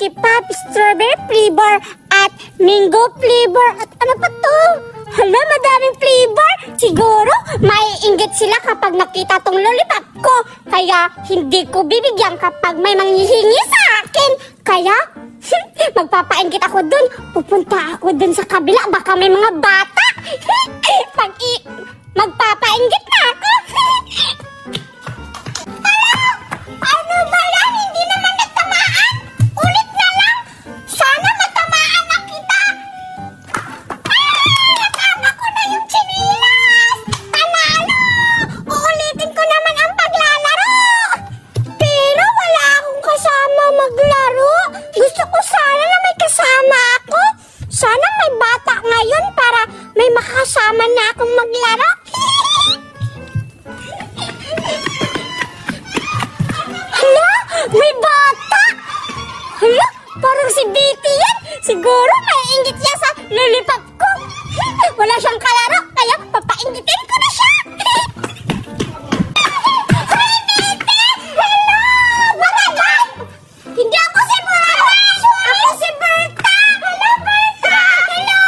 Milky Pop, strawberry flavor, at mango flavor. At ano pa to? Hala, madaming flavor. Siguro, maiinggit sila kapag nakita tong lollipop ko. Kaya, hindi ko bibigyan kapag may manghihingi sa akin. Kaya, magpapainggit ako dun. Pupunta ako dun sa kabila. Baka may mga bata. Magpapainggit na ako. Ano ba yan? Hindi naman nagtamaan. Ulit na lang. Sana matamaan na kita. Nakama ko na yung chinilas. Panalo. Uulitin ko naman ang paglalaro. Pero wala akong kasama maglaro. Gusto ko sana na may kasama ako. Sana may bata ngayon para may makasama na akong maglaro. Hala, may bata! Hala, parang si Betty yan. Siguro maiinggit siya sa lollipop ko. Wala siyang kalaro, kaya papainggitin ko na siya. Hi, Betty! Hello! Matagal! Hindi ako si Berta! Ako si Berta! Hello, Berta! Hello!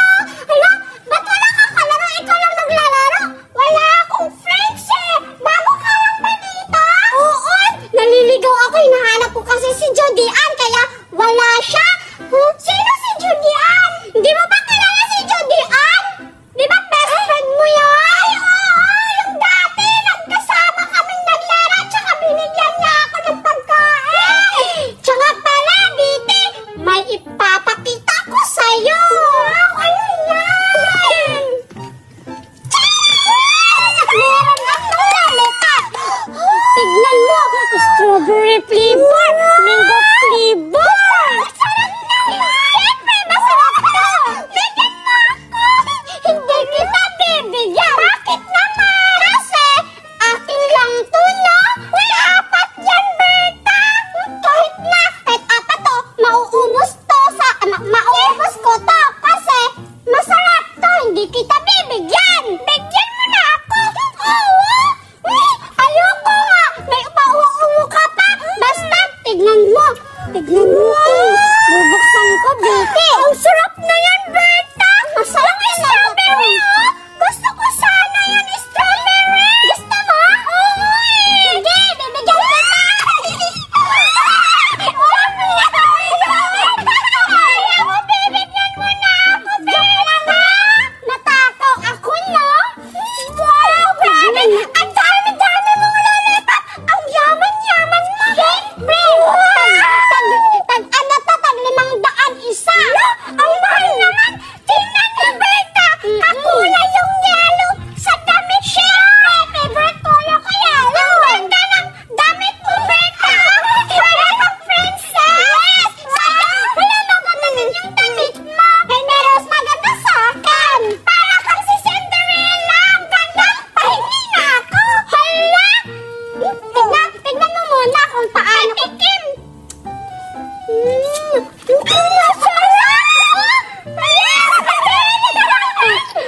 Hala, ba't wala kang kalaro? Ikaw lang naglalaro? Wala akong friends eh! Bago ka lang ba dito? Oo! Naliligaw ako. Hinahanap ko kasi si Jody Ann, kaya wala siya. Huh? Sino si Jody Ann? Hindi mo ba kilala si Jody Ann? Di ba best friend mo yan? Ay, oo! Yung dati, nagkasama kaming naglaro, tsaka binigyan niya ako ng pagkain. Tsaka pala, Betty, may ipapakita ko sa'yo. Wow, ano yan? Meron akong lollipop. Tignan mo, strawberry flavor, mango flavor. Sarap na yan. Siyempre, masarap to. Bigyan mo ako. Hindi kita bibigyan. Bakit naman? Kasi akin lang to, no? Uy, apat yan, Berta. Kahit apat to, mauubos to mauubos ko to. Kasi masarap to. Hindi kita bibigyan. Bigyan mo na ako. Oo. Ayoko nga. May mauubo ka pa. Basta, tignan mo. Tignan mo. Bubuksan ko, Betty. Ang sarap na yan, Berta. Masarap yung strawberry, oh. Gusto ko sana yan, strawberry. Gusto mo? Oo, eh. Sige, bibigyan kita. Ayaw, bibigyan mo na ako, Berta. Natakaw ako, no? Wow, grabe. Ang dami-dami mong lollipop. Ang yaman-yaman mo. Siyempre. Tag-500 isa. Ang mahal naman. Tingnan mo, Berta. Kakulay yung yellow sa damit. Siyempre, favorite color ko yellow. Ang ganda ng damit mo, Berta. Wala kang princess. Sayang. Wala maganda din yung damit mo. Eh, meron maganda sa akin. Para kang si Cinderella. Ang ganda. Pahingi na ako. Hala. Tignan mo muna kung paano. Tikim.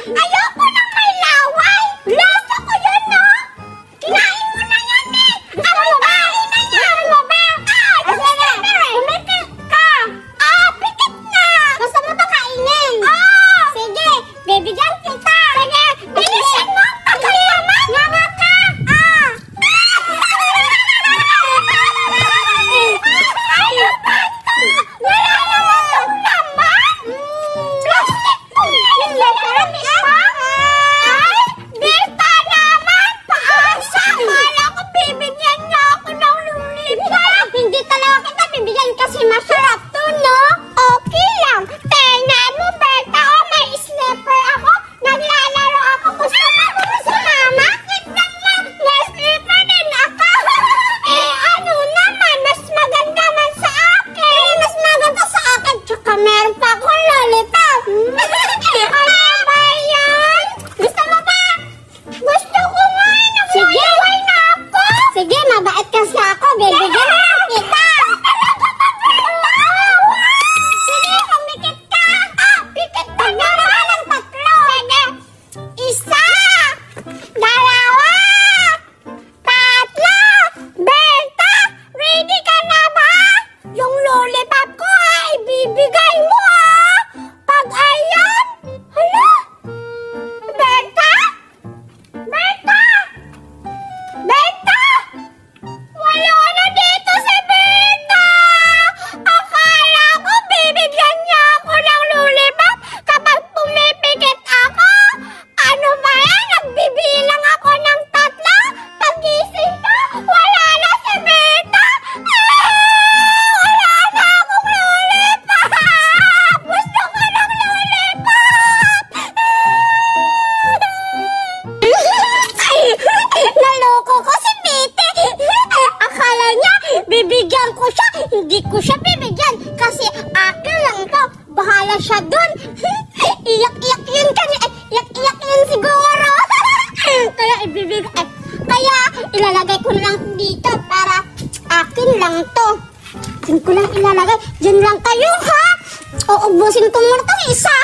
Ayoko nang may laway. Gusto ko yun, no? Kinain mo na yan, eh. Ang babae na yan. Umikit ka. Pikit na. Gusto mo ito kainin? Sige, bibigyan kita. Sige, bilisan mo. Tagal naman. Nga ka. Ayaw ba ito? Wala naman bibigyan ko siya. Hindi ko siya bibigyan kasi akin lang to. Bahala siya dun. Iyak-iyak yun kanya. Iyak-iyak yun siguro. Kaya ibibigay. Kaya ilalagay ko lang dito para akin lang to. Diyan ko lang ilalagay. Diyan lang kayo ha. Uubusin ko muna itong isa.